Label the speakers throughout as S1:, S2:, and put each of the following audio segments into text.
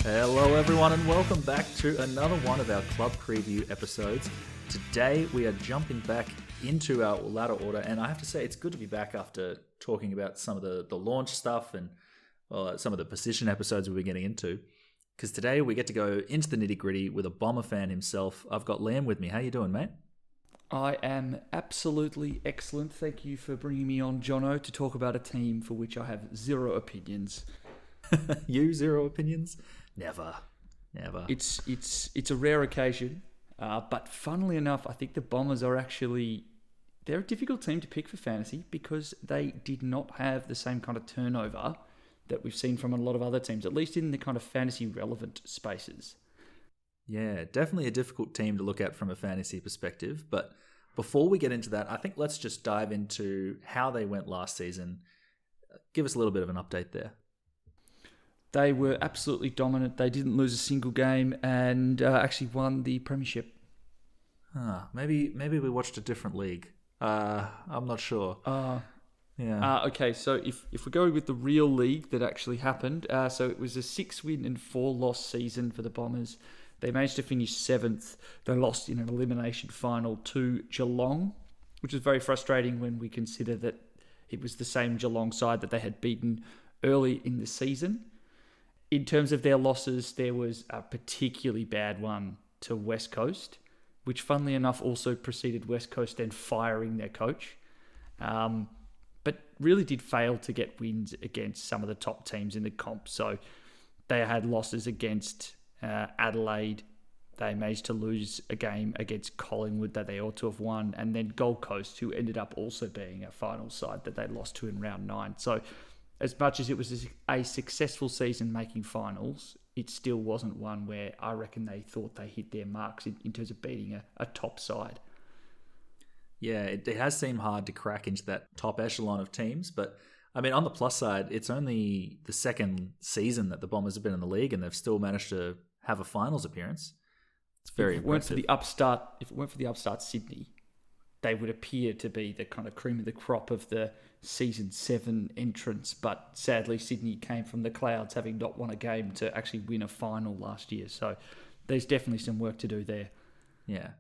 S1: Hello everyone and welcome back to another one of our club preview episodes. Today we are jumping back into our ladder order, and I have to say it's good to be back after talking about some of the launch stuff and some of the position episodes we've been getting into, because today we get to go into the nitty gritty with a Bomber fan himself. I've got Liam with me. How you doing, mate?
S2: I am absolutely excellent. Thank you for bringing me on, Jono, to talk about a team for which I have zero opinions.
S1: You zero opinions? Never.
S2: It's a rare occasion, but funnily enough, I think the Bombers are they're a difficult team to pick for fantasy because they did not have the same kind of turnover that we've seen from a lot of other teams, at least in the kind of fantasy relevant spaces.
S1: Yeah, definitely a difficult team to look at from a fantasy perspective. But before we get into that, I think let's just dive into how they went last season. Give us a little bit of an update there.
S2: They were absolutely dominant. They didn't lose a single game and actually won the premiership.
S1: Maybe we watched a different league. I'm not sure. Yeah.
S2: Okay, so if we go with the real league that actually happened, so it was a 6-win and 4-loss season for the Bombers. They managed to finish 7th. They lost in an elimination final to Geelong, which was very frustrating when we consider that it was the same Geelong side that they had beaten early in the season. In terms of their losses, there was a particularly bad one to West Coast, which funnily enough also preceded West Coast then firing their coach. But really did fail to get wins against some of the top teams in the comp. So they had losses against Adelaide. They managed to lose a game against Collingwood that they ought to have won. And then Gold Coast, who ended up also being a final side that they lost to in round 9. So as much as it was a successful season making finals, it still wasn't one where I reckon they thought they hit their marks in terms of beating a top side.
S1: Yeah, it has seemed hard to crack into that top echelon of teams. But, I mean, on the plus side, it's only the second season that the Bombers have been in the league and they've still managed to have a finals appearance. It's very impressive.
S2: If it weren't for the upstart Sydney, they would appear to be the kind of cream of the crop of the Season 7 entrants, but sadly Sydney came from the clouds, having not won a game, to actually win a final last year. So there's definitely some work to do there.
S1: Yeah.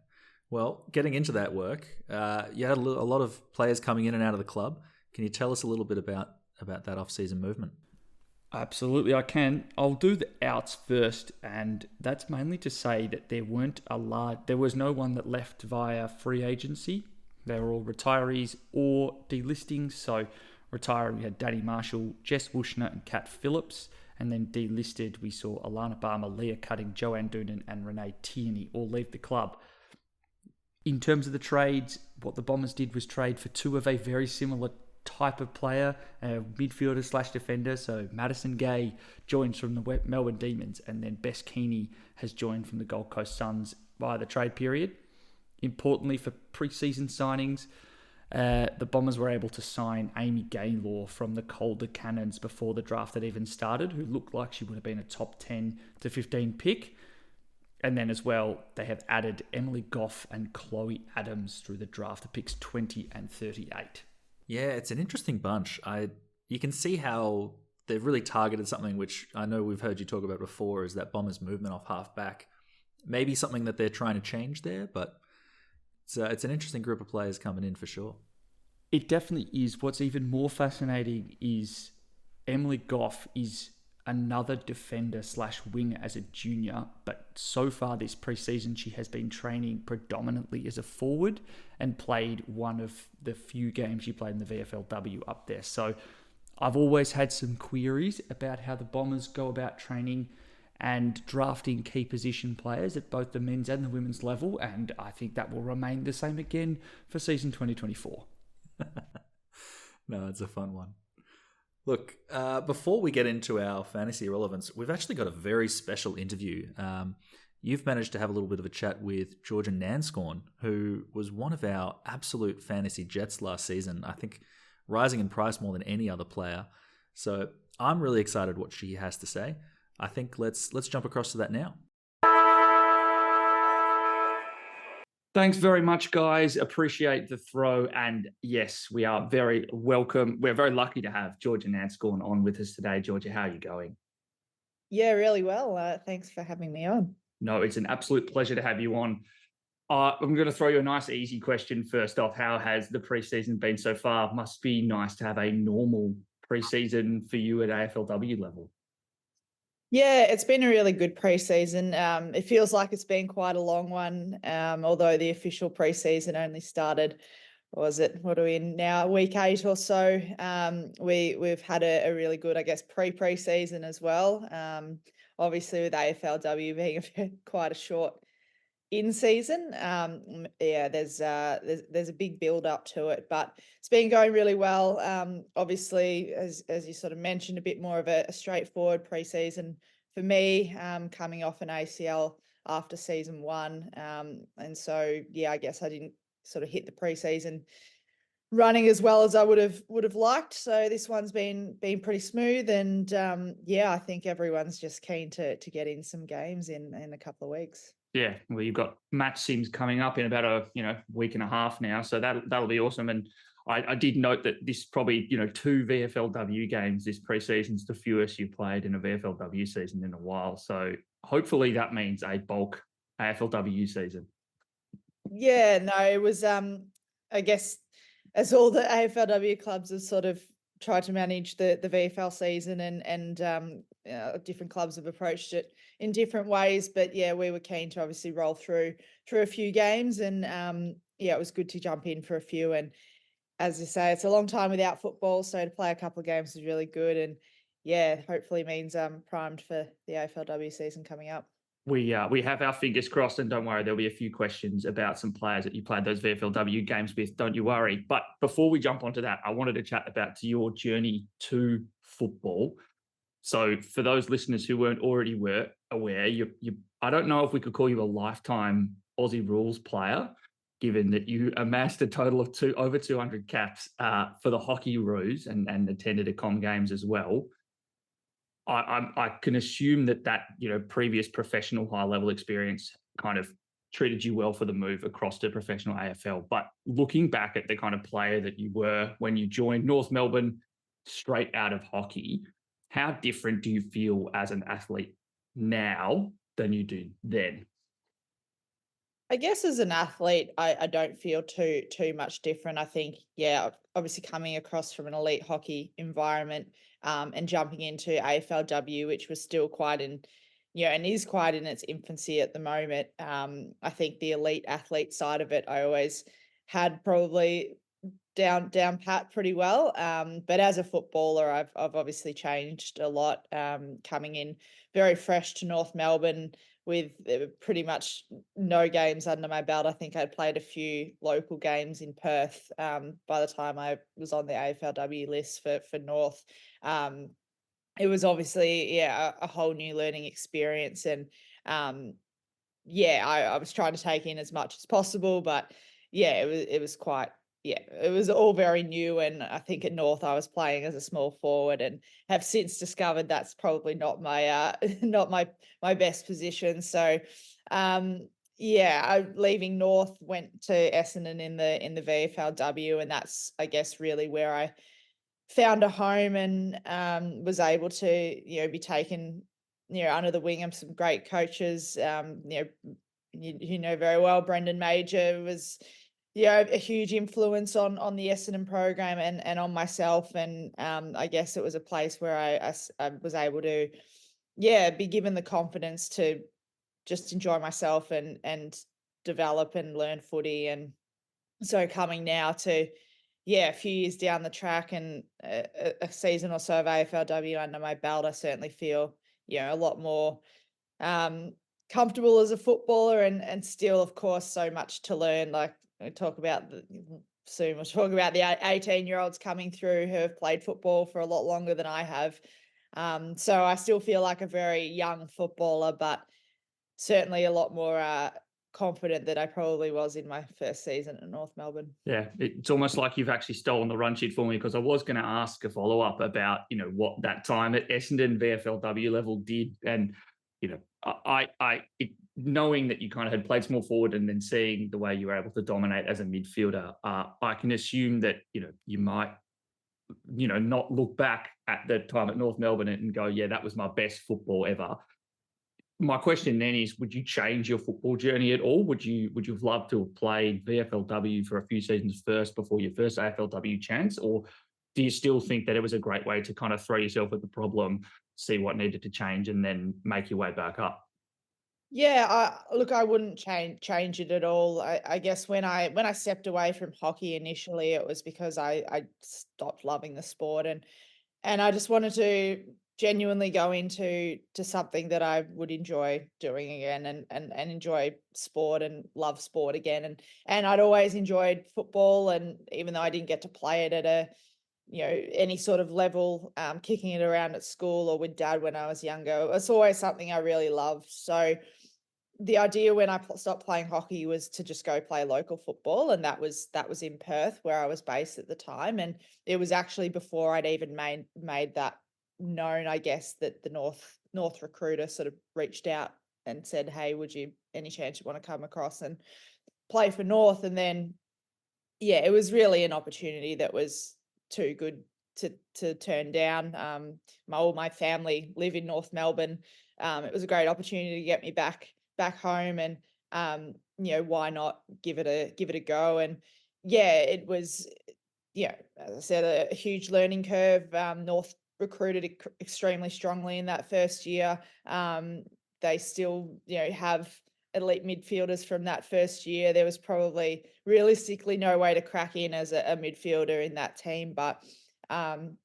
S1: Well, getting into that work, you had a lot of players coming in and out of the club. Can you tell us a little bit about that off-season movement?
S2: Absolutely, I can. I'll do the outs first, and that's mainly to say that there was no one that left via free agency. They were all retirees or delistings. So retiring, we had Danny Marshall, Jess Wushner and Kat Phillips. And then delisted, we saw Alana Barmer, Leah Cutting, Joanne Doonan and Renee Tierney all leave the club. In terms of the trades, what the Bombers did was trade for two of a very similar type of player, midfielder / defender. So Madison Gay joins from the Melbourne Demons, and then Bess Keeney has joined from the Gold Coast Suns via the trade period. Importantly, for pre-season signings, the Bombers were able to sign Amy Gaylor from the Calder Cannons before the draft had even started, who looked like she would have been a top 10 to 15 pick. And then as well, they have added Emily Goff and Chloe Adams through the draft, the picks 20 and 38.
S1: Yeah, it's an interesting bunch. You can see how they've really targeted something which I know we've heard you talk about before, is that Bombers movement off half-back. Maybe something that they're trying to change there, but it's an interesting group of players coming in for sure.
S2: It definitely is. What's even more fascinating is Emily Goff is another defender / winger as a junior, but so far this preseason she has been training predominantly as a forward and played one of the few games she played in the VFLW up there. So I've always had some queries about how the Bombers go about training and drafting key position players at both the men's and the women's level, and I think that will remain the same again for season 2024.
S1: No, it's a fun one. Look, before we get into our fantasy relevance, we've actually got a very special interview. You've managed to have a little bit of a chat with Georgia Nanscawen, who was one of our absolute fantasy jets last season, I think rising in price more than any other player. So I'm really excited what she has to say. I think let's jump across to that now.
S2: Thanks very much, guys. Appreciate the throw. And yes, we are very welcome. We're very lucky to have Georgia Nanscawen on with us today. Georgia, how are you going?
S3: Yeah, really well. Thanks for having me on.
S2: No, it's an absolute pleasure to have you on. I'm going to throw you a nice, easy question first off. How has the preseason been so far? Must be nice to have a normal preseason for you at AFLW level.
S3: Yeah, it's been a really good preseason. It feels like it's been quite a long one, although the official preseason only started. What are we in now? Week 8 or so. We've had a really good, I guess, pre-preseason as well. Obviously with AFLW being quite a short in season. Yeah, there's a big build up to it, but it's been going really well. Obviously, as you sort of mentioned, a bit more of a straightforward preseason for me, coming off an ACL after season 1. And so yeah, I guess I didn't sort of hit the preseason running as well as I would have liked. So this one's been pretty smooth, and yeah, I think everyone's just keen to get in some games in a couple of weeks.
S2: Yeah, well, you've got match sims coming up in about a week and a half now, so that'll be awesome. And I did note that this probably 2 VFLW games this preseason's the fewest you played in a VFLW season in a while. So hopefully that means a bulk AFLW season.
S3: Yeah, no, it was I guess as all the AFLW clubs have sort of tried to manage the VFL season, and different clubs have approached it in different ways. But yeah, we were keen to obviously roll through a few games, and yeah, it was good to jump in for a few. And as you say, it's a long time without football, so to play a couple of games is really good. And yeah, hopefully means primed for the AFLW season coming up.
S2: We have our fingers crossed, and don't worry, there'll be a few questions about some players that you played those VFLW games with. Don't you worry. But before we jump onto that, I wanted to chat about your journey to football. So for those listeners who weren't already aware, you I don't know if we could call you a lifetime Aussie rules player, given that you amassed a total of over 200 caps for the hockey roos and attended a com games as well. I can assume that previous professional high level experience kind of treated you well for the move across to professional AFL. But looking back at the kind of player that you were when you joined North Melbourne straight out of hockey, how different do you feel as an athlete now than you did then?
S3: I guess as an athlete, I don't feel too much different. I think, yeah, obviously coming across from an elite hockey environment, and jumping into AFLW, which was still quite in, and is quite in its infancy at the moment. I think the elite athlete side of it, I always had probably down pat pretty well. But as a footballer, I've obviously changed a lot. Coming in very fresh to North Melbourne with pretty much no games under my belt. I think I'd played a few local games in Perth by the time I was on the AFLW list for North. Um, it was obviously, yeah, a whole new learning experience, and um, yeah, I was trying to take in as much as possible, but yeah, it was quite, yeah, it was all very new. And I think at North I was playing as a small forward, and have since discovered that's probably not my not my best position. So yeah, leaving North, went to Essendon in the VFLW, and that's, I guess, really where I found a home, and was able to, be taken, under the wing of some great coaches. You know very well, Brendan Major was, a huge influence on the Essendon program, and on myself. And I guess it was a place where I was able to, yeah, be given the confidence to just enjoy myself, and develop and learn footy. And so coming now to, yeah, a few years down the track, and a season or so of AFLW under my belt, I certainly feel, a lot more comfortable as a footballer, and still, of course, so much to learn. Like, we talk about soon we'll talk about the 18-year-olds coming through who have played football for a lot longer than I have. So I still feel like a very young footballer, but certainly a lot more confident than I probably was in my first season at North Melbourne.
S2: Yeah, it's almost like you've actually stolen the run sheet for me, because I was going to ask a follow up about what that time at Essendon VFLW level did. And knowing that you kind of had played small forward and then seeing the way you were able to dominate as a midfielder, I can assume that you might not look back at the time at North Melbourne and go, yeah, that was my best football ever. My question then is, would you change your football journey at all? Would you have loved to have played VFLW for a few seasons first before your first AFLW chance, or do you still think that it was a great way to kind of throw yourself at the problem, see what needed to change, and then make your way back up?
S3: Yeah, look, I wouldn't change it at all. I guess when I stepped away from hockey initially, it was because I stopped loving the sport, and I just wanted to genuinely go into something that I would enjoy doing again, and enjoy sport and love sport again. And I'd always enjoyed football, and even though I didn't get to play it at any sort of level, kicking it around at school or with dad when I was younger, it's always something I really loved. So the idea when I stopped playing hockey was to just go play local football, and that was in Perth, where I was based at the time. And it was actually before I'd even made that known, I guess, that the North recruiter sort of reached out and said, "Hey, would you any chance you want to come across and play for North?" And then yeah, it was really an opportunity that was too good to turn down. All my family live in North Melbourne. It was a great opportunity to get me back home, and why not give it a go? And yeah, it was, as I said, a huge learning curve. North recruited extremely strongly in that first year. They still, have elite midfielders from that first year. There was probably realistically no way to crack in as a midfielder in that team, but um,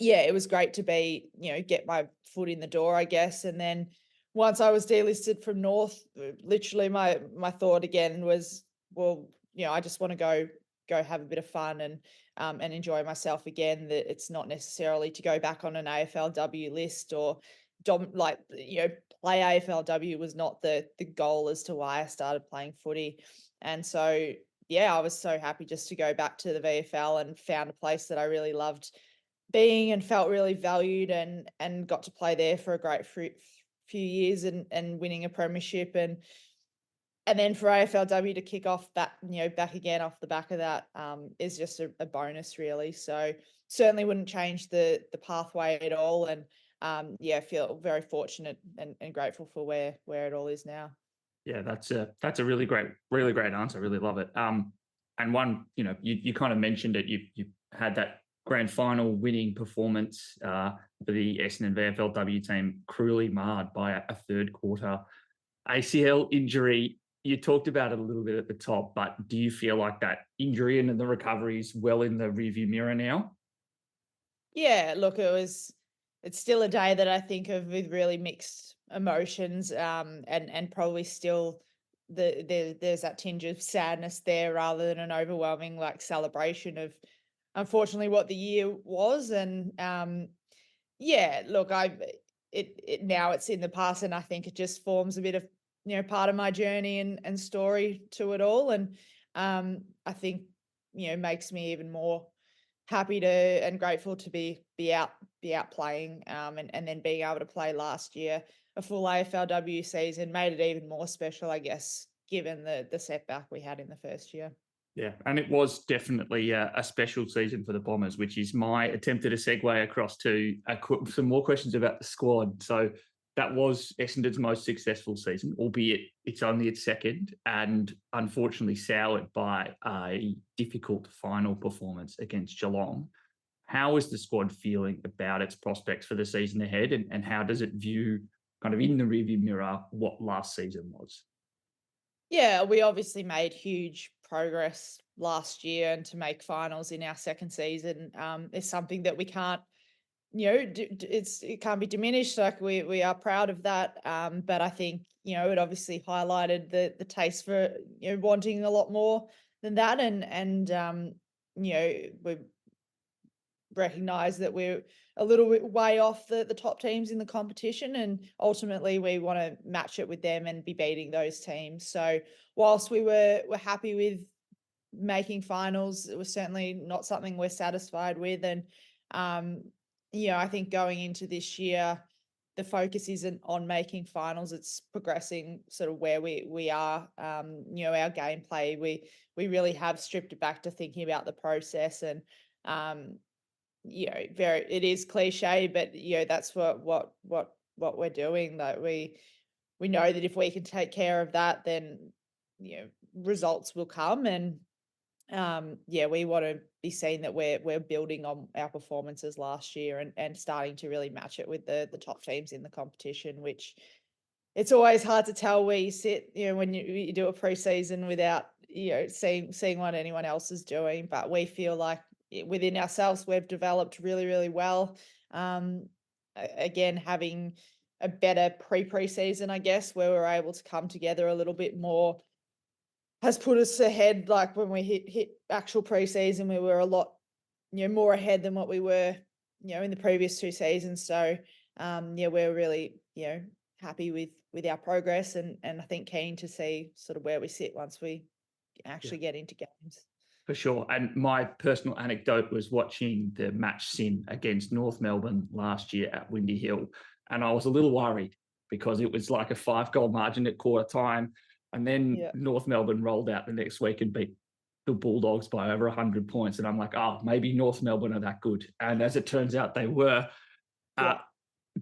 S3: yeah, it was great to get my foot in the door, I guess. And then once I was delisted from North, literally my thought again was, well, I just want to go have a bit of fun and enjoy myself again. That it's not necessarily to go back on an AFLW list or play AFLW was not the goal as to why I started playing footy. And so yeah, I was so happy just to go back to the VFL and found a place that I really loved being and felt really valued, and got to play there for a great few years, and winning a premiership, and then for AFLW to kick off back again off the back of that, is just a bonus really. So certainly wouldn't change the pathway at all. And yeah, feel very fortunate and grateful for where it all is now.
S2: Yeah, that's a really great answer. I really love it. And one, you kind of mentioned it. You had that grand final winning performance for the Essendon VFLW team, cruelly marred by a third quarter ACL injury. You talked about it a little bit at the top, but do you feel like that injury and the recovery is well in the rearview mirror now?
S3: Yeah, look, it's still a day that I think of with really mixed emotions, and probably still there's that tinge of sadness there rather than an overwhelming like celebration of unfortunately what the year was. And yeah, look, it now it's in the past, and I think it just forms a bit of part of my journey and story to it all. And I think makes me even more happy to and grateful to be out playing, and then being able to play last year a full AFLW season made it even more special, I guess, given the setback we had in the first year.
S2: Yeah, and it was definitely a special season for the Bombers, which is my attempt at a segue across to some more questions about the squad. So that was Essendon's most successful season, albeit it's only its second, and unfortunately soured by a difficult final performance against Geelong. How is the squad feeling about its prospects for the season ahead, and how does it view, kind of in the rearview mirror, what last season was?
S3: Yeah, we obviously made huge progress last year, and to make finals in our second season is something that we can't, it can't be diminished. Like we are proud of that, but I think it obviously highlighted the taste for wanting a lot more than that, and we recognize that we're a little bit way off the top teams in the competition, and ultimately we want to match it with them and be beating those teams. So whilst we're happy with making finals, it was certainly not something we're satisfied with. And I think going into this year, the focus isn't on making finals, it's progressing sort of where we are. Our gameplay, we really have stripped it back to thinking about the process, and it is cliche, but that's what we're doing. Like we know that if we can take care of that, then results will come. And we want to be seen that we're building on our performances last year, and starting to really match it with the top teams in the competition, which it's always hard to tell where you sit, when you do a preseason without, seeing what anyone else is doing. But we feel like within ourselves, we've developed really, really well. Again, having a better pre-season, I guess, where we're able to come together a little bit more, has put us ahead. Like when we hit actual preseason, we were a lot, more ahead than what we were, in the previous 2 seasons. So, we're really, happy with our progress, and I think keen to see sort of where we sit once we actually get into games.
S2: For sure. And my personal anecdote was watching the match sim against North Melbourne last year at Windy Hill. And I was a little worried because it was like a 5-goal margin at quarter time. And then
S3: Yeah.
S2: North Melbourne rolled out the next week and beat the Bulldogs by over 100 points. And I'm like, maybe North Melbourne are that good. And as it turns out, they were.
S3: Yeah.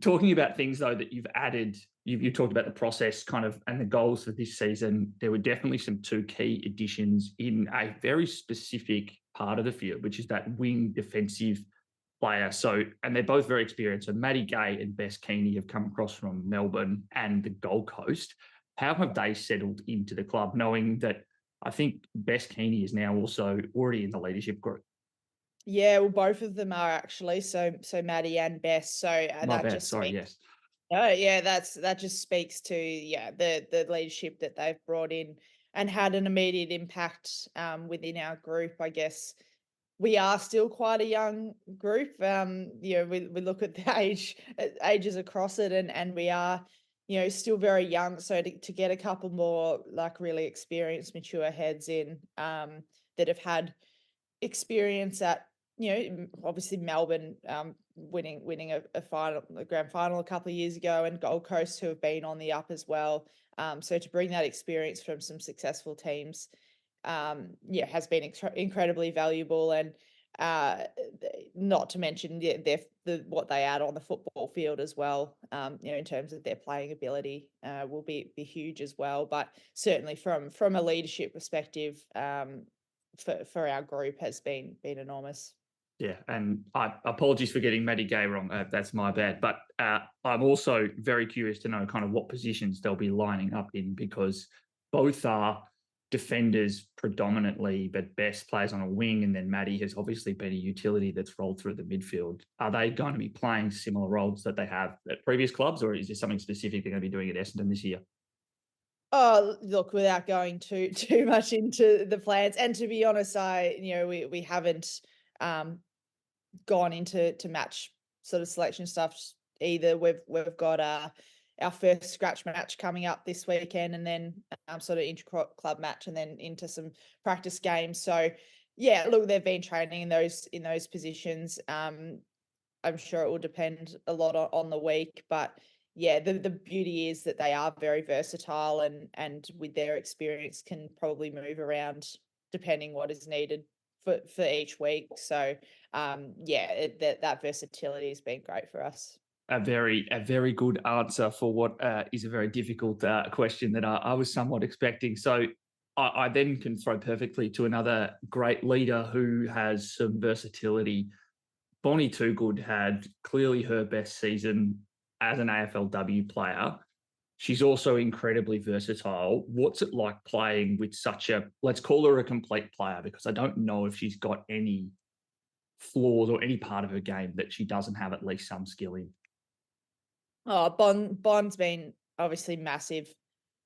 S2: Talking about things, though, that you've added, you talked about the process kind of and the goals for this season. There were definitely some 2 key additions in a very specific part of the field, which is that wing defensive player. So, and they're both very experienced. So Matty Gay and Bess Keeney have come across from Melbourne and the Gold Coast. How have they settled into the club, knowing that I think Bess Keeney is now also already in the leadership group?
S3: Yeah, well, both of them are actually. So Maddie and Bess. So
S2: My
S3: that
S2: bad.
S3: just
S2: Sorry.
S3: speaks.
S2: Yes.
S3: Oh, yeah, that just speaks to the leadership that they've brought in and had an immediate impact within our group. I guess we are still quite a young group. We look at the ages across it, and we are, still very young. So to get a couple more like really experienced, mature heads in, that have had experience at, obviously Melbourne, winning a grand final a couple of years ago, and Gold Coast, who have been on the up as well. So to bring that experience from some successful teams, has been incredibly valuable. And not to mention, what they add on the football field as well, in terms of their playing ability, will be huge as well. But certainly from a leadership perspective, for our group has been enormous.
S2: Yeah, and apologies for getting Matty Gay wrong. That's my bad. But I'm also very curious to know kind of what positions they'll be lining up in, because both are defenders predominantly, but Bess plays on a wing, and then Matty has obviously been a utility that's rolled through the midfield. Are they going to be playing similar roles that they have at previous clubs, or is there something specific they're going to be doing at Essendon this year?
S3: Oh, look, without going too much into the plans, and to be honest, we haven't gone into match sort of selection stuff either. We've got our first scratch match coming up this weekend, and then sort of inter-club match, and then into some practice games. So yeah, look, they've been training in those positions. I'm sure it will depend a lot on the week, but yeah, the beauty is that they are very versatile, and with their experience can probably move around depending what is needed for each week. So that versatility has been great for us.
S2: A very good answer for what is a very difficult question that I was somewhat expecting. So I then can throw perfectly to another great leader who has some versatility. Bonnie Toogood had clearly her best season as an AFLW player. She's also incredibly versatile. What's it like playing with such a, let's call her a complete player, because I don't know if she's got any flaws or any part of her game that she doesn't have at least some skill in?
S3: Oh, Bond's been obviously massive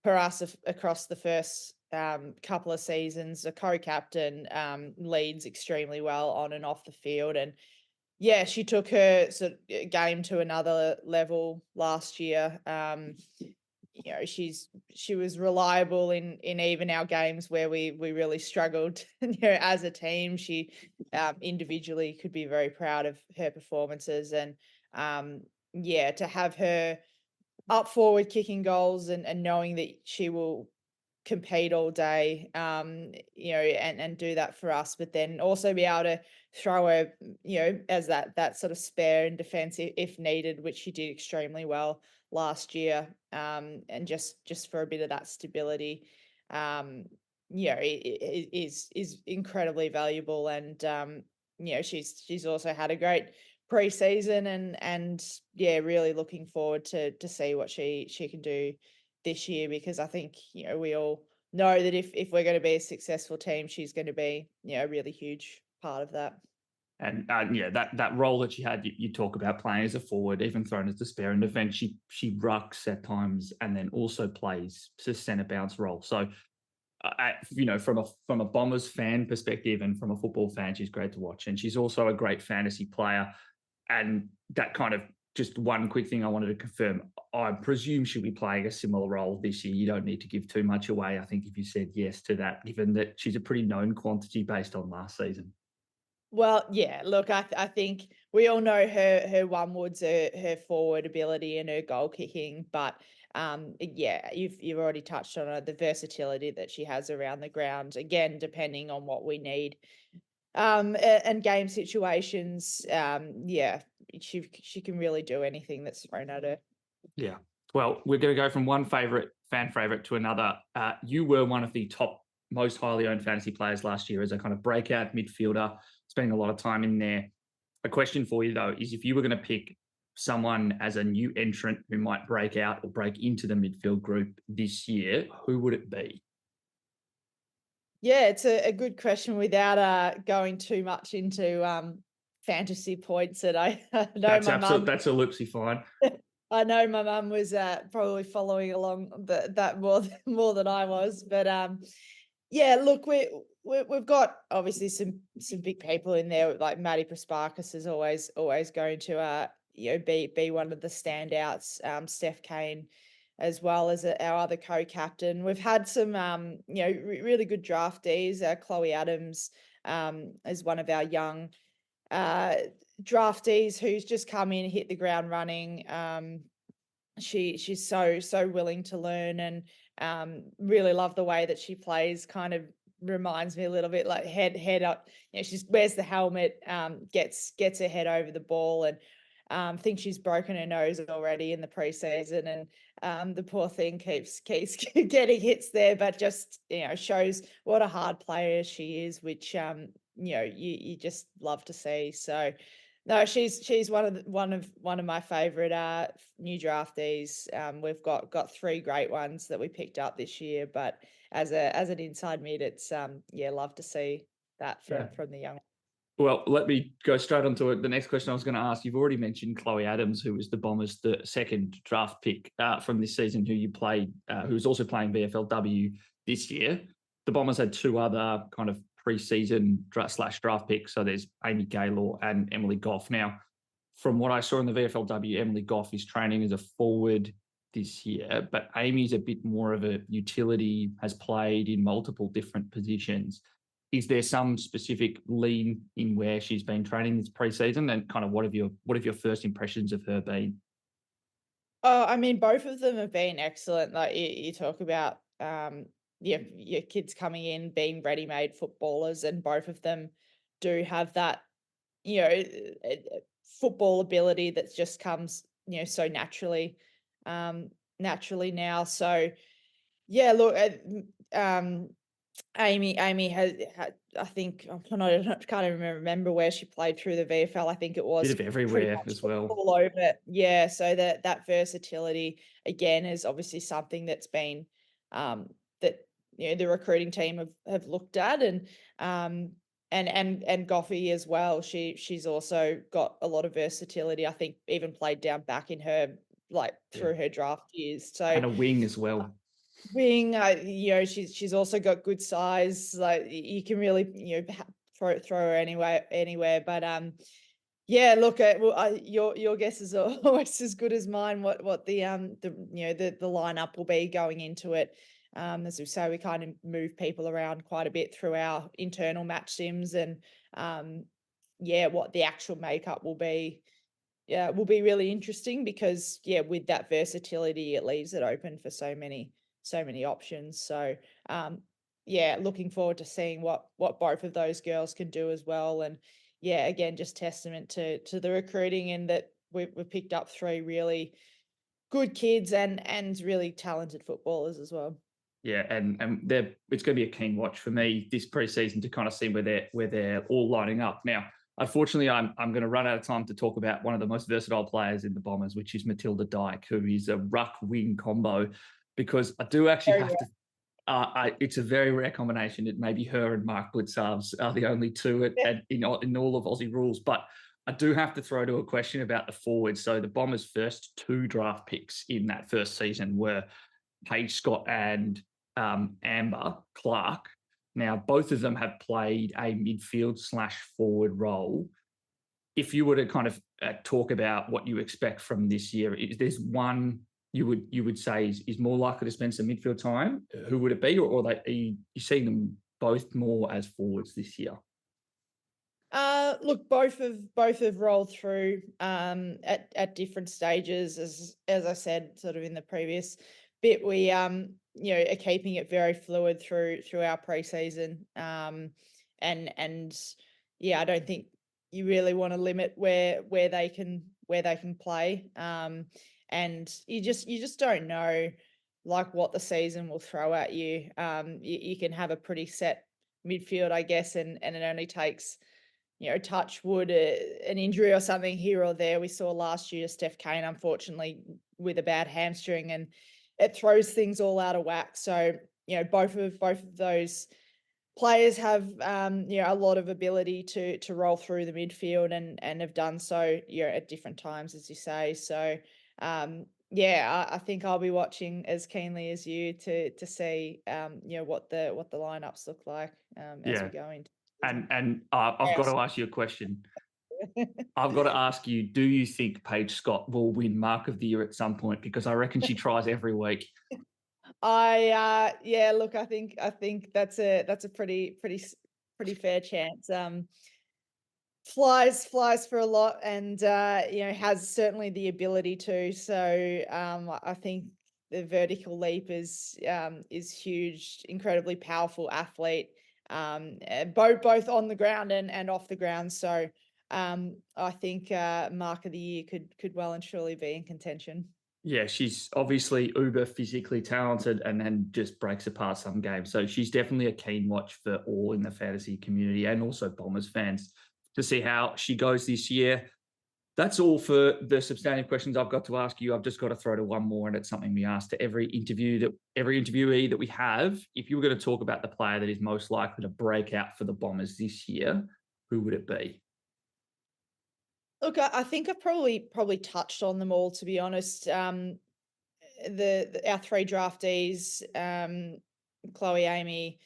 S3: for us across the first couple of seasons. A co-captain, leads extremely well on and off the field, and yeah, she took her sort of game to another level last year. She was reliable in even our games where we really struggled, as a team. She individually could be very proud of her performances, and yeah, to have her up forward kicking goals and knowing that she will compete all day, and do that for us, but then also be able to throw her, as that sort of spare in defence if needed, which she did extremely well last year, and just for a bit of that stability, um, is incredibly valuable, and she's also had a great preseason, and yeah, really looking forward to see what she can do this year, because I think, we all know that if we're going to be a successful team, she's going to be, a really huge part of that.
S2: And yeah, that role that she had, you talk about playing as a forward, even thrown as the spare in defence. She rucks at times, and then also plays a centre bounce role. So, from a Bombers fan perspective and from a football fan, she's great to watch, and she's also a great fantasy player. And that kind of just one quick thing I wanted to confirm. I presume she'll be playing a similar role this year. You don't need to give too much away. I think if you said yes to that, given that she's a pretty known quantity based on last season.
S3: Well, yeah, look, I think we all know her one woods, her forward ability and her goal kicking, but yeah, you've already touched on it, the versatility that she has around the ground. Again, depending on what we need, and game situations, yeah, she can really do anything that's thrown at her.
S2: Yeah. Well, we're going to go from one fan favorite to another. You were one of the top, most highly owned fantasy players last year as a kind of breakout midfielder, spending a lot of time in there. A question for you, though, is if you were going to pick someone as a new entrant who might break out or break into the midfield group this year, who would it be?
S3: Yeah, it's a good question without going too much into fantasy points that I I know
S2: That's
S3: my
S2: absolute.
S3: mum
S2: That's absolutely fine.
S3: I know my mum was probably following along that more more than I was, but yeah, look, we've got obviously some big people in there, like Maddie Prasparkas is always going to be one of the standouts. Steph Kane, as well as our other co-captain. We've had some really good draftees. Chloe Adams is one of our young uh, draftees who's just come in, hit the ground running. She's so willing to learn, and really love the way that she plays. Kind of reminds me a little bit like head up. She wears the helmet, gets her head over the ball, and think she's broken her nose already in the preseason, and the poor thing keeps getting hits there, but just shows what a hard player she is, which you just love to see. So no, she's one of my favorite new draftees. We've got three great ones that we picked up this year, but as an inside mid, it's yeah, love to see that
S2: Yeah.
S3: from the young.
S2: Well, let me go straight on to it. The next question I was going to ask, you've already mentioned Chloe Adams, who was the Bombers' the second draft pick from this season, who you played, who was also playing VFLW this year. The Bombers had two other kind of pre-season slash draft picks. So there's Amy Gaylor and Emily Goff. Now, from what I saw in the VFLW, Emily Goff is training as a forward this year, but Amy's a bit more of a utility, has played in multiple different positions. Is there some specific lean in where she's been training this preseason, and kind of what have your first impressions of her been?
S3: Oh, I mean, both of them have been excellent. Like you talk about, your kids coming in being ready-made footballers, and both of them do have that, football ability that just comes, so um, naturally now. So yeah, look, Amy has had, I think, I can't even remember where she played through the VFL. I think it
S2: Bit
S3: was
S2: of
S3: pretty
S2: everywhere
S3: much
S2: as well.
S3: all over. Yeah, so that versatility again is obviously something that's been that the recruiting team have looked at, and um and Goffey as well. She's also got a lot of versatility. I think even played down back in her, like,
S2: Yeah,
S3: through her draft years. So
S2: and a wing as well.
S3: wing, she's also got good size. Like you can really, throw her anywhere. But yeah, look at well, your guess is always as good as mine. What the lineup will be going into it. As we say, we kind of move people around quite a bit through our internal match sims, and yeah, what the actual makeup will be. will be really interesting because with that versatility, it leaves it open for so many options. So looking forward to seeing what both of those girls can do as well. And again, just testament to the recruiting and that we've picked up 3 really good kids and really talented footballers as well.
S2: Yeah, and it's going to be a keen watch for me this preseason to kind of see where they're all lining up. Now, unfortunately, I'm going to run out of time to talk about one of the most versatile players in the Bombers, which is Matilda Dyke, who is a ruck wing combo. Because I do actually
S3: Very
S2: have to. It's a very rare combination. It may be her and Mark Blitzarves are the only two in all of Aussie rules, but I do have to throw to a question about the forwards. So the Bombers' first 2 draft picks in that first season were Paige Scott and Amber Clark. Now, both of them have played a midfield/forward role. If you were to kind of talk about what you expect from this year, there's one you would say is more likely to spend some midfield time. Who would it be, or are you seeing them both more as forwards this year?
S3: Look, both have rolled through at different stages. As I said, sort of in the previous bit, we are keeping it very fluid through our preseason. And I don't think you really want to limit where they can play. And you just don't know like what the season will throw at you. You can have a pretty set midfield, I guess, and it only takes touch wood, an injury or something here or there. We saw last year Steph Kane, unfortunately, with a bad hamstring, and it throws things all out of whack. So, both of those players have, a lot of ability to roll through the midfield and have done so, at different times, as you say. So, I think I'll be watching as keenly as you to see, what the lineups look like as we go into the season.
S2: And I've got to ask you a question. I've got to ask you: do you think Paige Scott will win Mark of the Year at some point? Because I reckon she tries every week.
S3: Look, I think that's a pretty fair chance. Flies for a lot, and has certainly the ability to. So I think the vertical leap is huge, incredibly powerful athlete, both on the ground and off the ground. So I think Mark of the Year could well and truly be in contention.
S2: Yeah, she's obviously uber physically talented and then just breaks apart some games. So she's definitely a keen watch for all in the fantasy community and also Bombers fans to see how she goes this year. That's all for the substantive questions I've got to ask you. I've just got to throw to one more, and it's something we ask to every interviewee that we have. If you were going to talk about the player that is most likely to break out for the Bombers this year, who would it be?
S3: Look, I think I've probably touched on them all, to be honest. Our 3 draftees, Chloe, Amy,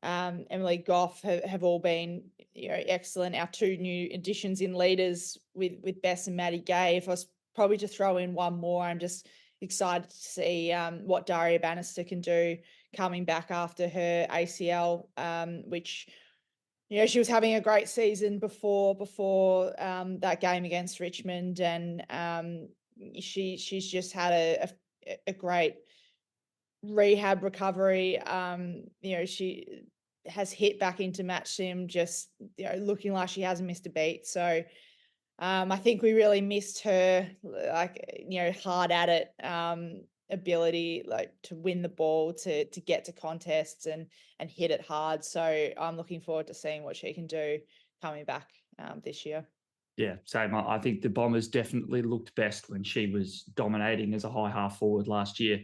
S3: Emily Goff have all been excellent. Our 2 new additions in leaders with Bess and Maddie Gay. If I was probably to throw in one more, I'm just excited to see what Daria Bannister can do coming back after her ACL, which she was having a great season before that game against Richmond, and she's just had a great rehab recovery. She has hit back into match sim, just looking like she hasn't missed a beat. So I think we really missed her, hard at it ability, like to win the ball, to get to contests and hit it hard. So I'm looking forward to seeing what she can do coming back this year.
S2: Yeah, same. I think the Bombers definitely looked best when she was dominating as a high half forward last year.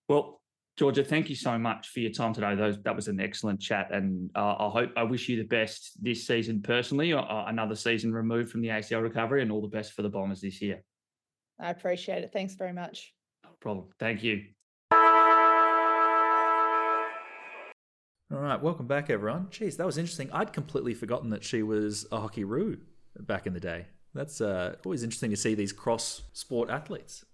S2: Well, Georgia, thank you so much for your time today. That was an excellent chat, and I wish you the best this season personally, another season removed from the ACL recovery, and all the best for the Bombers this year.
S3: I appreciate it. Thanks very much.
S2: No problem. Thank you.
S1: All right, welcome back, everyone. Jeez, that was interesting. I'd completely forgotten that she was a hockey roo back in the day. That's always interesting to see these cross-sport athletes.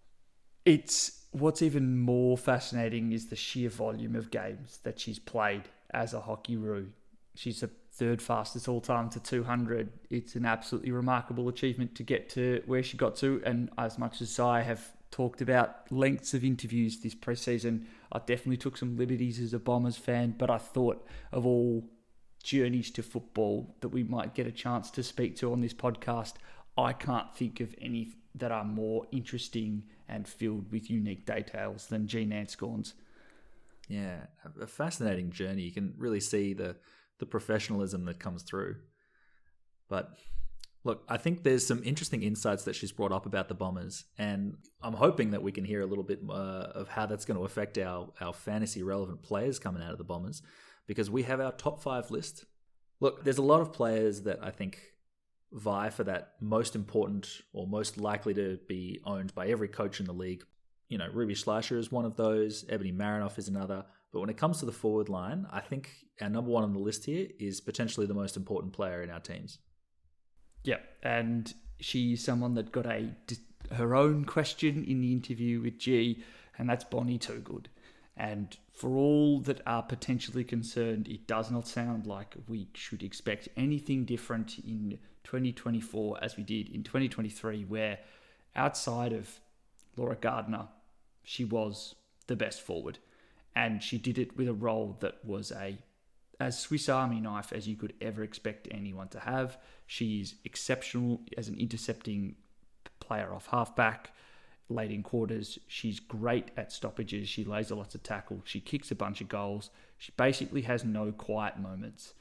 S2: It's what's even more fascinating is the sheer volume of games that she's played as a hockey roo. She's a third fastest all time to 200. It's an absolutely remarkable achievement to get to where she got to. And as much as I have talked about lengths of interviews this preseason, I definitely took some liberties as a Bombers fan, but I thought of all journeys to football that we might get a chance to speak to on this podcast, I can't think of any that are more interesting and filled with unique details than Jean Nanscawen's.
S1: Yeah, a fascinating journey. You can really see the professionalism that comes through. But look, I think there's some interesting insights that she's brought up about the Bombers, and I'm hoping that we can hear a little bit of how that's going to affect our fantasy relevant players coming out of the Bombers, because we have our top 5 list. Look, there's a lot of players that I think vie for that most important or most likely to be owned by every coach in the league. You know, Ruby Schleicher is one of those, Ebony Marinoff is another. But when it comes to the forward line, I think our number 1 on the list here is potentially the most important player in our teams.
S2: Yeah, and she's someone that got her own question in the interview with G, and that's Bonnie Toogood. And for all that are potentially concerned, it does not sound like we should expect anything different in 2024 as we did in 2023, where outside of Laura Gardner, she was the best forward. And she did it with a role that was as Swiss Army knife as you could ever expect anyone to have. She's exceptional as an intercepting player off halfback, late in quarters. She's great at stoppages. She lays lots of tackle. She kicks a bunch of goals. She basically has no quiet moments.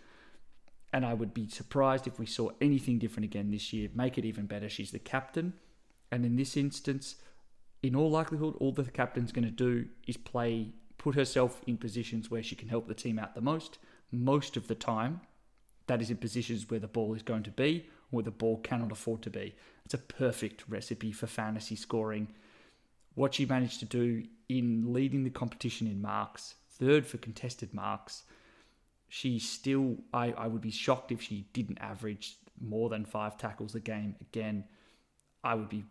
S2: And I would be surprised if we saw anything different again this year. Make it even better. She's the captain. And in this instance, in all likelihood, all the captain's going to do is put herself in positions where she can help the team out the most. Most of the time, that is in positions where the ball is going to be or the ball cannot afford to be. It's a perfect recipe for fantasy scoring. What she managed to do in leading the competition in marks, third for contested marks, she still, I would be shocked if she didn't average more than 5 tackles a game. Again, I would be,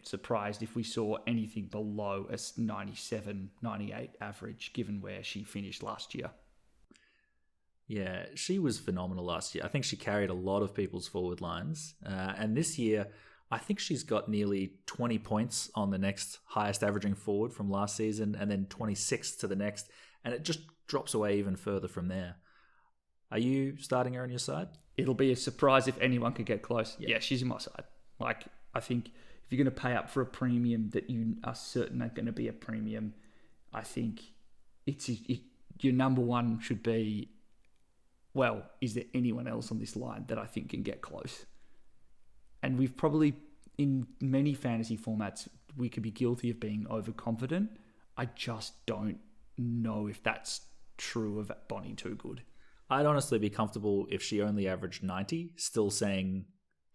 S2: surprised if we saw anything below a 97, 98 average, given where she finished last year.
S1: Yeah, she was phenomenal last year. I think she carried a lot of people's forward lines. And this year, I think she's got nearly 20 points on the next highest averaging forward from last season, and then 26 to the next. And it just drops away even further from there. Are you starting her on your side?
S2: It'll be a surprise if anyone could get close. Yeah, she's in my side. Like, I think if you're going to pay up for a premium that you are certain are going to be a premium, I think your number 1 should be, well, is there anyone else on this line that I think can get close? And we've probably, in many fantasy formats, we could be guilty of being overconfident. I just don't know if that's true of Bonnie Toogood.
S1: I'd honestly be comfortable if she only averaged 90, still saying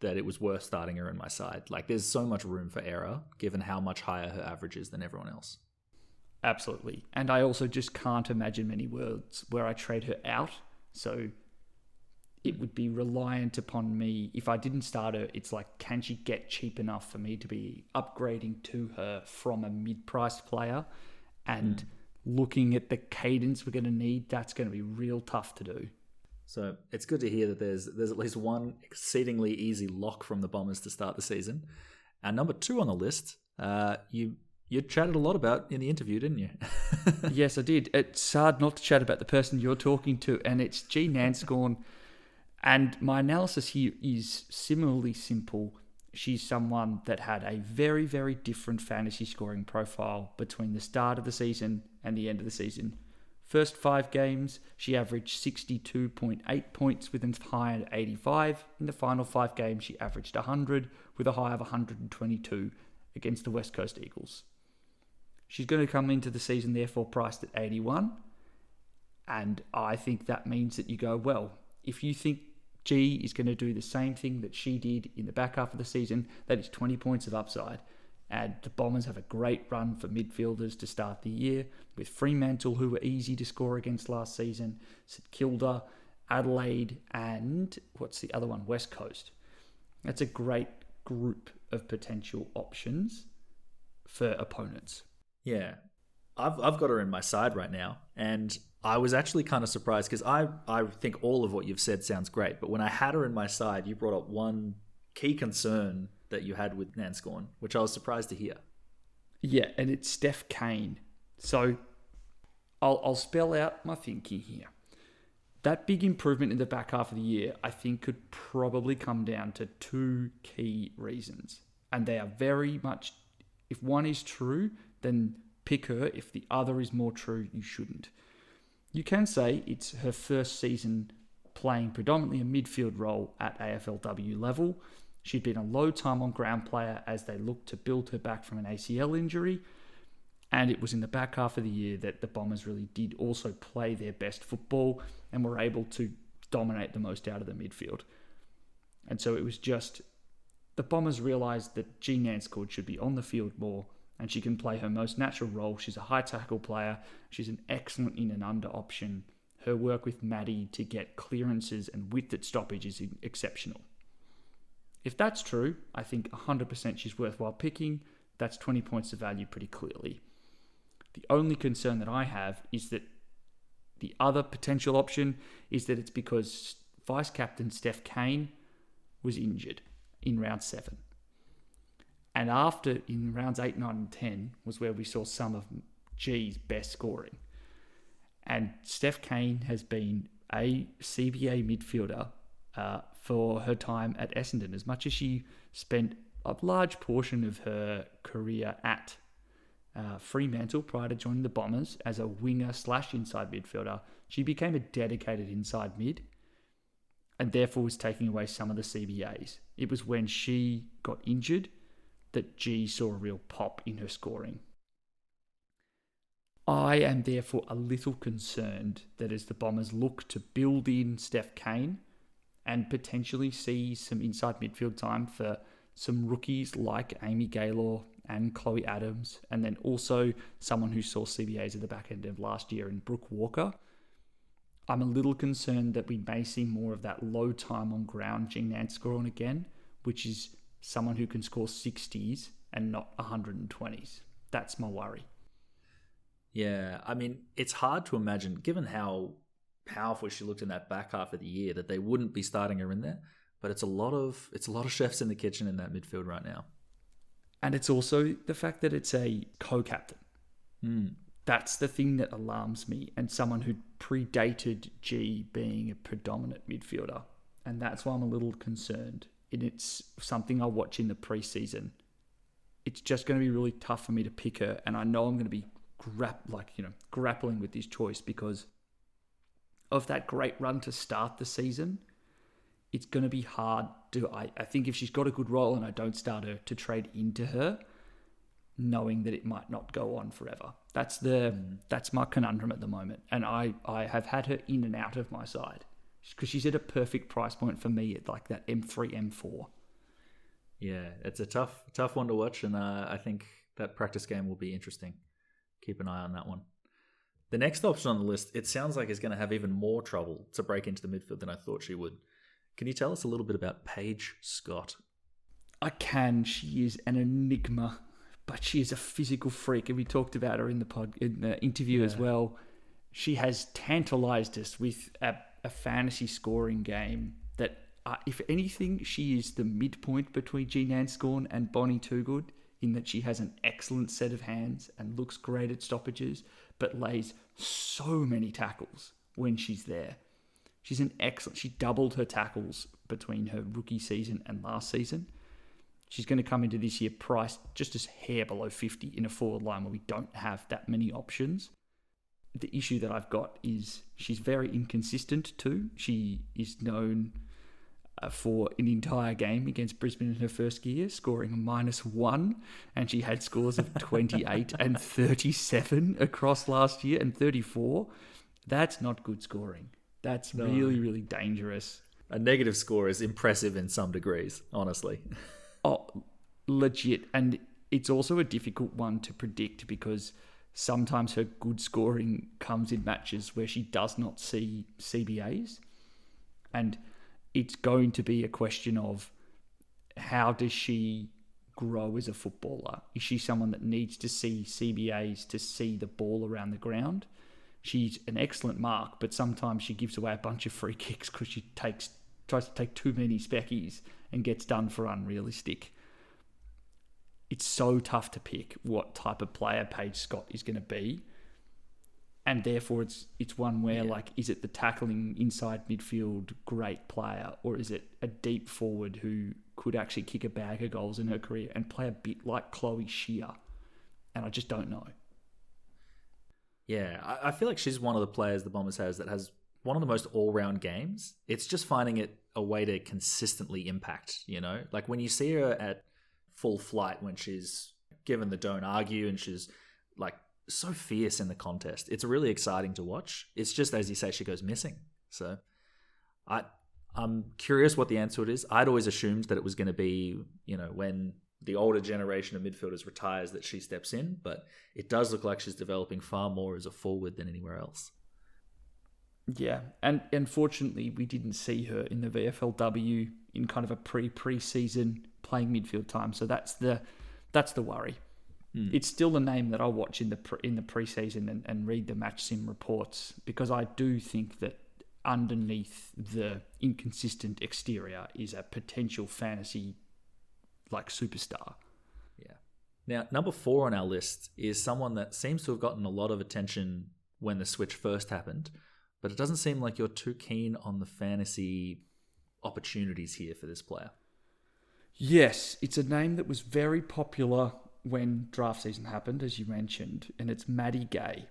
S1: that it was worth starting her in my side. Like, there's so much room for error, given how much higher her average is than everyone else.
S2: Absolutely. And I also just can't imagine many worlds where I trade her out. So it would be reliant upon me. If I didn't start her, it's like, can she get cheap enough for me to be upgrading to her from a mid-priced player? And looking at the cadence we're going to need, that's going to be real tough to do.
S1: So it's good to hear that there's at least one exceedingly easy lock from the Bombers to start the season. Our number 2 on the list, you chatted a lot about in the interview, didn't you?
S2: Yes, I did. It's hard not to chat about the person you're talking to, and it's G. Nanscawen. And my analysis here is similarly simple. She's someone that had a very, very different fantasy scoring profile between the start of the season and the end of the season. First 5 games, she averaged 62.8 points with a high of 85. In the final 5 games, she averaged 100 with a high of 122 against the West Coast Eagles. She's going to come into the season, therefore, priced at 81. And I think that means that you go, well, if you think G is going to do the same thing that she did in the back half of the season, that is 20 points of upside. And the Bombers have a great run for midfielders to start the year, with Fremantle, who were easy to score against last season, St Kilda, Adelaide, and what's the other one? West Coast. That's a great group of potential options for opponents.
S1: Yeah. I've got her in my side right now, and I was actually kind of surprised because I think all of what you've said sounds great, but when I had her in my side, you brought up one key concern that you had with Nanscawen, which I was surprised to hear.
S2: Yeah, and it's Steph Kane. So I'll spell out my thinking here. That big improvement in the back half of the year, I think, could probably come down to two key reasons. And they are very much, if one is true, then pick her. If the other is more true, you shouldn't. You can say it's her first season playing predominantly a midfield role at AFLW level. She'd been a low time on ground player as they looked to build her back from an ACL injury. And it was in the back half of the year that the Bombers really did also play their best football and were able to dominate the most out of the midfield. And so it was just, the Bombers realised that Jean Nanscawen should be on the field more and she can play her most natural role. She's a high tackle player. She's an excellent in and under option. Her work with Maddie to get clearances and width at stoppage is exceptional. If that's true, I think 100% she's worthwhile picking. That's 20 points of value pretty clearly. The only concern that I have is that the other potential option is that it's because Vice-Captain Steph Kane was injured in round 7. And after, in rounds 8, 9 and 10, was where we saw some of G's best scoring. And Steph Kane has been a CBA midfielder for her time at Essendon, as much as she spent a large portion of her career at Fremantle prior to joining the Bombers as a winger/inside midfielder. She became a dedicated inside mid and therefore was taking away some of the CBAs. It was when she got injured that G saw a real pop in her scoring. I am therefore a little concerned that as the Bombers look to build in Steph Kane and potentially see some inside midfield time for some rookies like Amy Gaylor and Chloe Adams, and then also someone who saw CBAs at the back end of last year in Brooke Walker, I'm a little concerned that we may see more of that low time on ground Jean Nanscawen again, which is someone who can score 60s and not 120s. That's my worry.
S1: Yeah, I mean, it's hard to imagine, given how powerful she looked in that back half of the year, that they wouldn't be starting her in there. But it's a lot of chefs in the kitchen in that midfield right now.
S2: And it's also the fact that it's a co-captain.
S1: Mm.
S2: That's the thing that alarms me, and someone who predated G being a predominant midfielder. And that's why I'm a little concerned. And it's something I watch in the preseason. It's just going to be really tough for me to pick her, and I know I'm going to be grappling with this choice because of that great run to start the season. It's going to be hard to, I think if she's got a good role and I don't start her, to trade into her, knowing that it might not go on forever. That's my conundrum at the moment. And I have had her in and out of my side because she's at a perfect price point for me at like that M3, M4.
S1: Yeah, it's a tough one to watch, and I think that practice game will be interesting. Keep an eye on that one. The next option on the list, it sounds like is going to have even more trouble to break into the midfield than I thought she would. Can you tell us a little bit about Paige Scott?
S2: I can. She is an enigma, but she is a physical freak, and we talked about her in the interview as well. She has tantalized us with a fantasy scoring game that, if anything, she is the midpoint between Jean Nanscawen and Bonnie Toogood, in that she has an excellent set of hands and looks great at stoppages, but lays so many tackles when she's there. She doubled her tackles between her rookie season and last season. She's going to come into this year priced just as hair below 50 in a forward line where we don't have that many options. The issue that I've got is she's very inconsistent too. She is known for an entire game against Brisbane in her first year, scoring a -1, and she had scores of 28 and 37 across last year and 34. That's not good scoring. That's really, really dangerous.
S1: A negative score is impressive in some degrees, honestly.
S2: Oh, legit. And it's also a difficult one to predict because sometimes her good scoring comes in matches where she does not see CBAs. And it's going to be a question of how does she grow as a footballer? Is she someone that needs to see CBAs to see the ball around the ground? She's an excellent mark, but sometimes she gives away a bunch of free kicks because she tries to take too many speckies and gets done for unrealistic. It's so tough to pick what type of player Paige Scott is going to be. And therefore, it's one where, is it the tackling inside midfield great player, or is it a deep forward who could actually kick a bag of goals in her career and play a bit like Chloe Shear? And I just don't know.
S1: Yeah, I feel like she's one of the players the Bombers has that has one of the most all-round games. It's just finding it a way to consistently impact, Like when you see her at full flight when she's given the don't argue and she's like so fierce in the contest. It's really exciting to watch. It's just, as you say, she goes missing. So I'm curious what the answer to it is. I'd always assumed that it was going to be, when the older generation of midfielders retires that she steps in, but it does look like she's developing far more as a forward than anywhere else.
S2: Yeah, and unfortunately we didn't see her in the VFLW in kind of a pre-season playing midfield time, so that's the worry. It's still a name that I'll watch in the preseason and read the match sim reports, because I do think that underneath the inconsistent exterior is a potential fantasy superstar.
S1: Yeah. Now, number 4 on our list is someone that seems to have gotten a lot of attention when the switch first happened, but it doesn't seem like you're too keen on the fantasy opportunities here for this player.
S2: Yes, it's a name that was very popular when draft season happened, as you mentioned, and it's Maddie Gay.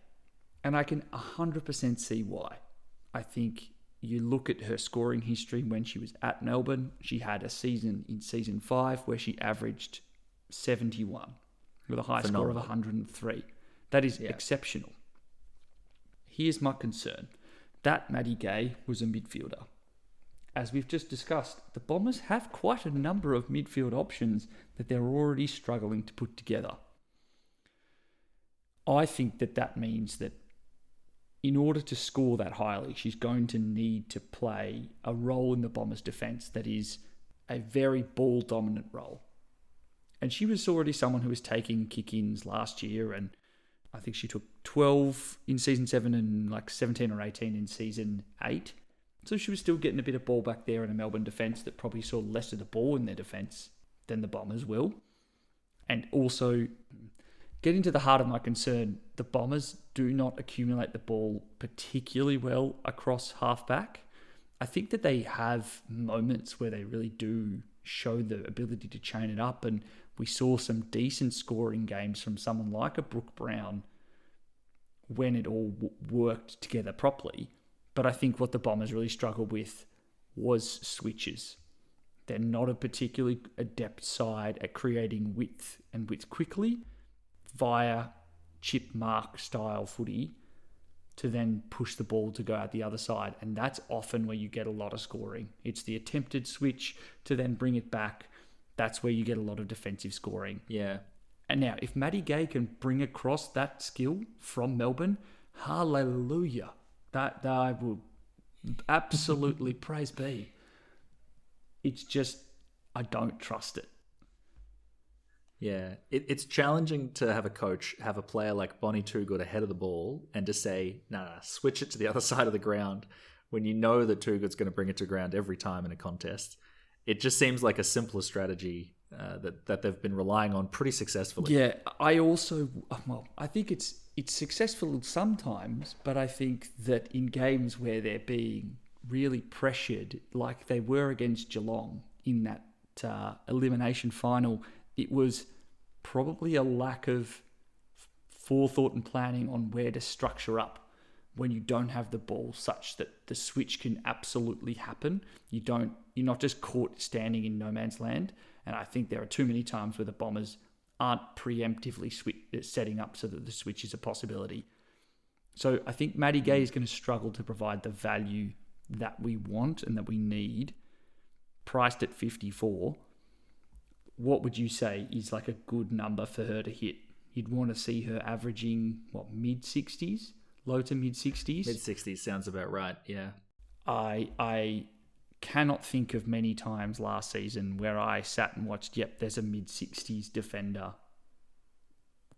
S2: And I can 100% see why. I think you look at her scoring history when she was at Melbourne, she had a season in season 5 where she averaged 71 with a high score of 103. That is exceptional. Here's my concern. That Maddie Gay was a midfielder. As we've just discussed, the Bombers have quite a number of midfield options that they're already struggling to put together. I think that means that in order to score that highly, she's going to need to play a role in the Bombers' defence that is a very ball-dominant role. And she was already someone who was taking kick-ins last year, and I think she took 12 in season 7 and 17 or 18 in season 8. So she was still getting a bit of ball back there in a Melbourne defence that probably saw less of the ball in their defence than the Bombers will. And also, getting to the heart of my concern, the Bombers do not accumulate the ball particularly well across halfback. I think that they have moments where they really do show the ability to chain it up, and we saw some decent scoring games from someone like a Brooke Brown when it all worked together properly. But I think what the Bombers really struggled with was switches. They're not a particularly adept side at creating width quickly via chip mark style footy to then push the ball to go out the other side. And that's often where you get a lot of scoring. It's the attempted switch to then bring it back. That's where you get a lot of defensive scoring.
S1: Yeah.
S2: And now, if Maddie Gay can bring across that skill from Melbourne, hallelujah. That I will absolutely praise be. It's just, I don't trust it.
S1: Yeah, it's challenging to have a coach have a player like Bonnie Toogood ahead of the ball and to say, nah, switch it to the other side of the ground when you know that Toogood's going to bring it to ground every time in a contest. It just seems like a simpler strategy that they've been relying on pretty successfully.
S2: Yeah, I think it's successful sometimes, but I think that in games where they're being really pressured, like they were against Geelong in that elimination final, it was probably a lack of forethought and planning on where to structure up when you don't have the ball, such that the switch can absolutely happen. You're not just caught standing in no man's land. And I think there are too many times where the Bombers aren't preemptively setting up so that the switch is a possibility. So I think Maddie Gay is going to struggle to provide the value that we want and that we need, priced at 54. What would you say is like a good number for her to hit? You'd want to see her averaging, mid-60s? Low to mid-60s?
S1: Mid-60s sounds about right, yeah.
S2: I cannot think of many times last season where I sat and watched, there's a mid-60s defender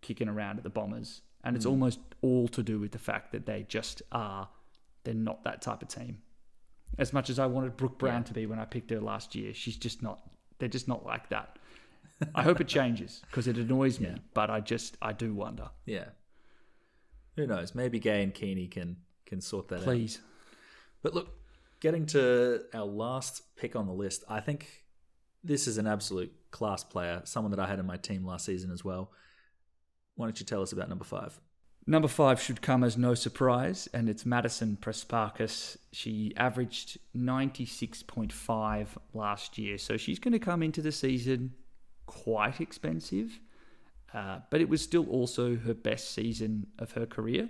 S2: kicking around at the Bombers. And it's almost all to do with the fact that they're not that type of team. As much as I wanted Brooke Brown to be when I picked her last year, they're just not like that. I hope it changes because it annoys me, but I do wonder.
S1: Yeah. Who knows? Maybe Gay and Keeney can sort that out.
S2: Please.
S1: But look, getting to our last pick on the list, I think this is an absolute class player, someone that I had in my team last season as well. Why don't you tell us about number 5?
S2: Number 5 should come as no surprise, and it's Madison Prespakis. She averaged 96.5 last year, so she's going to come into the season quite expensive, but it was still also her best season of her career.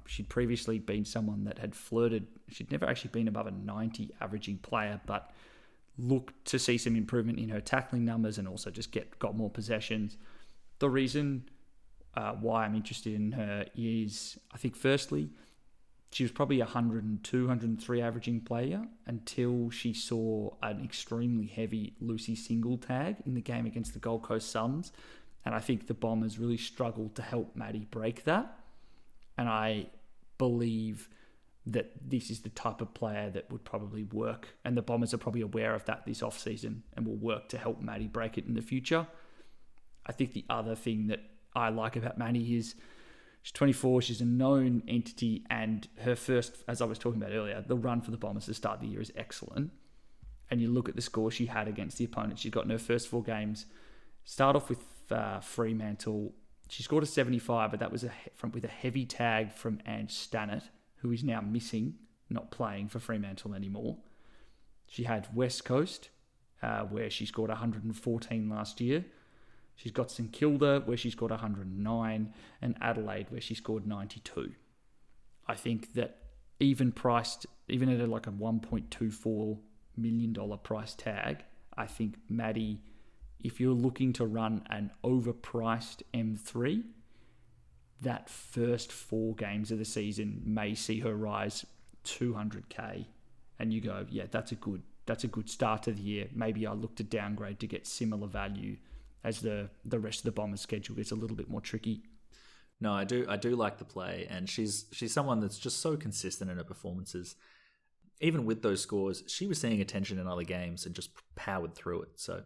S2: She'd previously been someone that had flirted. She'd never actually been above a 90 averaging player, but looked to see some improvement in her tackling numbers and also just got more possessions. The reason why I'm interested in her is, I think, firstly, she was probably 102, 103 averaging player until she saw an extremely heavy Lucy Single tag in the game against the Gold Coast Suns. And I think the Bombers really struggled to help Maddie break that. And I believe that this is the type of player that would probably work. And the Bombers are probably aware of that this offseason and will work to help Maddie break it in the future. I think the other thing that I like about Maddie is she's 24, she's a known entity, and her first, as I was talking about earlier, the run for the Bombers to start the year is excellent. And you look at the score she had against the opponent she's got in her first 4 games. Start off with Fremantle. She scored a 75, but that was with a heavy tag from Ange Stannett, who is now missing, not playing for Fremantle anymore. She had West Coast, where she scored 114 last year. She's got St Kilda, where she scored 109, and Adelaide, where she scored 92. I think that even at like a $1.24 million price tag, I think Maddie, if you're looking to run an overpriced M3, that first 4 games of the season may see her rise 200k, and you go, that's a good start to the year. Maybe I look to downgrade to get similar value as the rest of the Bombers' schedule gets a little bit more tricky.
S1: No, I do like the play, and she's someone that's just so consistent in her performances. Even with those scores, she was seeing attention in other games and just powered through it. So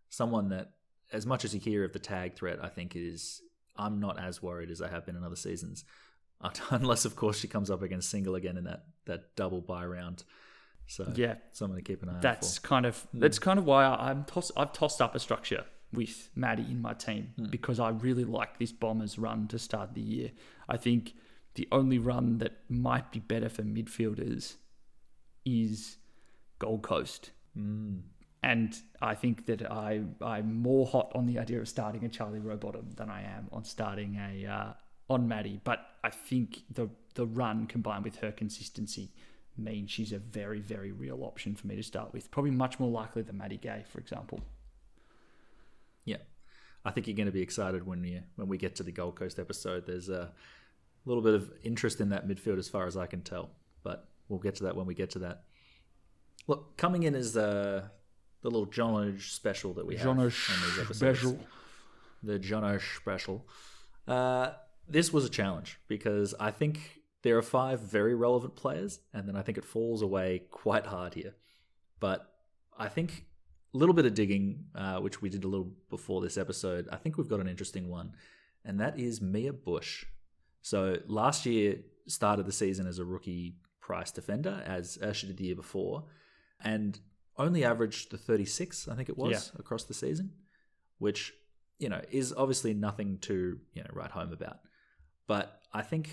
S1: someone that, as much as you hear of the tag threat, I think I'm not as worried as I have been in other seasons. Unless, of course, she comes up against Single again in that double bye round. So someone to keep an eye out for.
S2: That's kind of why I've tossed up a structure with Maddie in my team, because I really like this Bombers run to start the year. I think the only run that might be better for midfielders is Gold Coast. And I think that I'm more hot on the idea of starting a Charlie Rowbottom than I am on starting on Maddie. But I think the run combined with her consistency means she's a very, very real option for me to start with. Probably much more likely than Maddie Gay, for example.
S1: Yeah, I think you're going to be excited when we get to the Gold Coast episode. There's a little bit of interest in that midfield as far as I can tell, but we'll get to that when we get to that. Look, coming in is the little Jono special that we have on these episodes.
S2: Special.
S1: The Jono special. This was a challenge because I think there are 5 very relevant players, and then I think it falls away quite hard here. But I think a little bit of digging, which we did a little before this episode, I think we've got an interesting one, and that is Mia Bush. So last year started the season as a rookie price defender, as she did the year before, and only averaged the 36, I think it was, across the season, which, is obviously nothing to, write home about. But I think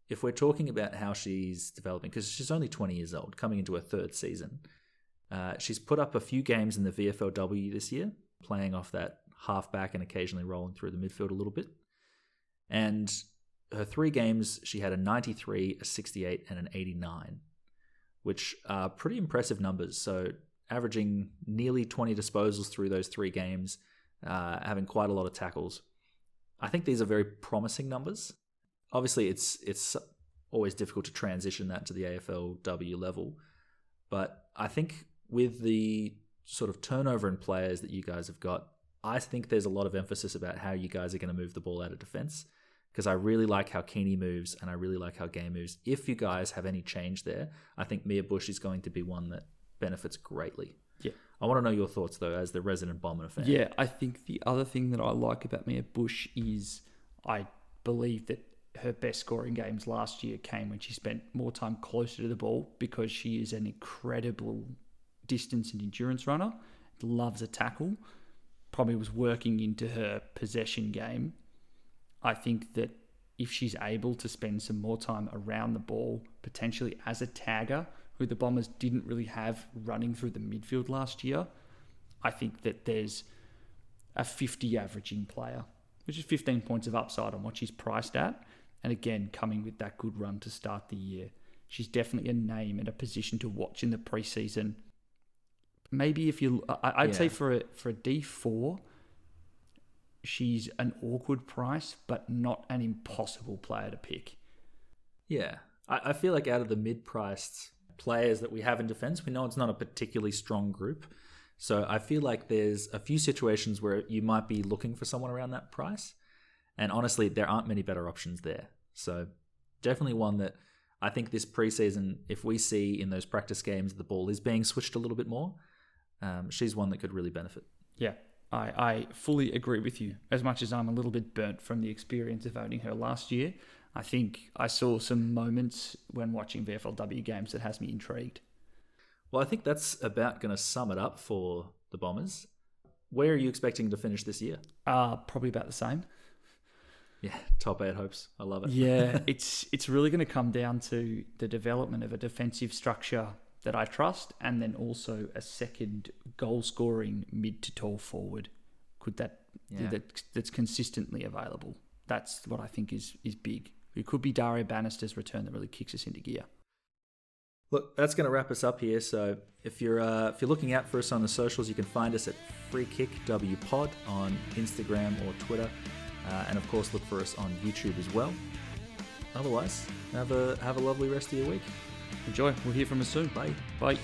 S1: if we're talking about how she's developing, because she's only 20 years old, coming into her 3rd season, she's put up a few games in the VFLW this year, playing off that halfback and occasionally rolling through the midfield a little bit. And her 3 games, she had a 93, a 68, and an 89, which are pretty impressive numbers. So averaging nearly 20 disposals through those 3 games, having quite a lot of tackles. I think these are very promising numbers. Obviously, it's always difficult to transition that to the AFLW level, but I think with the sort of turnover in players that you guys have got, I think there's a lot of emphasis about how you guys are going to move the ball out of defense, because I really like how Keeney moves and I really like how Gay moves. If you guys have any change there, I think Mia Bush is going to be one that benefits greatly.
S2: Yeah.
S1: I want to know your thoughts, though, as the resident Bomber fan.
S2: Yeah, I think the other thing that I like about Mia Bush is I believe that her best scoring games last year came when she spent more time closer to the ball, because she is an incredible distance and endurance runner, loves a tackle, probably was working into her possession game. I think that if she's able to spend some more time around the ball, potentially as a tagger, who the Bombers didn't really have running through the midfield last year, I think that there's a 50 averaging player, which is 15 points of upside on what she's priced at. And again, coming with that good run to start the year. She's definitely a name and a position to watch in the preseason. Maybe if you... I'd say for a D4, she's an awkward price, but not an impossible player to pick.
S1: Yeah. I feel like out of the mid-priced players that we have in defense, we know it's not a particularly strong group. So I feel like there's a few situations where you might be looking for someone around that price. And honestly, there aren't many better options there. So definitely one that I think this preseason, if we see in those practice games the ball is being switched a little bit more, she's one that could really benefit.
S2: Yeah, I fully agree with you. As much as I'm a little bit burnt from the experience of owning her last year, I think I saw some moments when watching VFLW games that has me intrigued.
S1: Well, I think that's about going to sum it up for the Bombers. Where are you expecting to finish this year?
S2: Probably about the same.
S1: Yeah, top 8 hopes. I love it.
S2: Yeah, it's really going to come down to the development of a defensive structure that I trust, and then also a second goal-scoring mid to tall forward. That's consistently available. That's what I think is big. It could be Daria Bannister's return that really kicks us into gear.
S1: Look, that's going to wrap us up here. So if you're looking out for us on the socials, you can find us at FreeKickWPod on Instagram or Twitter, and of course look for us on YouTube as well. Otherwise, have a lovely rest of your week.
S2: Enjoy. We'll hear from us soon.
S1: Bye.
S2: Bye.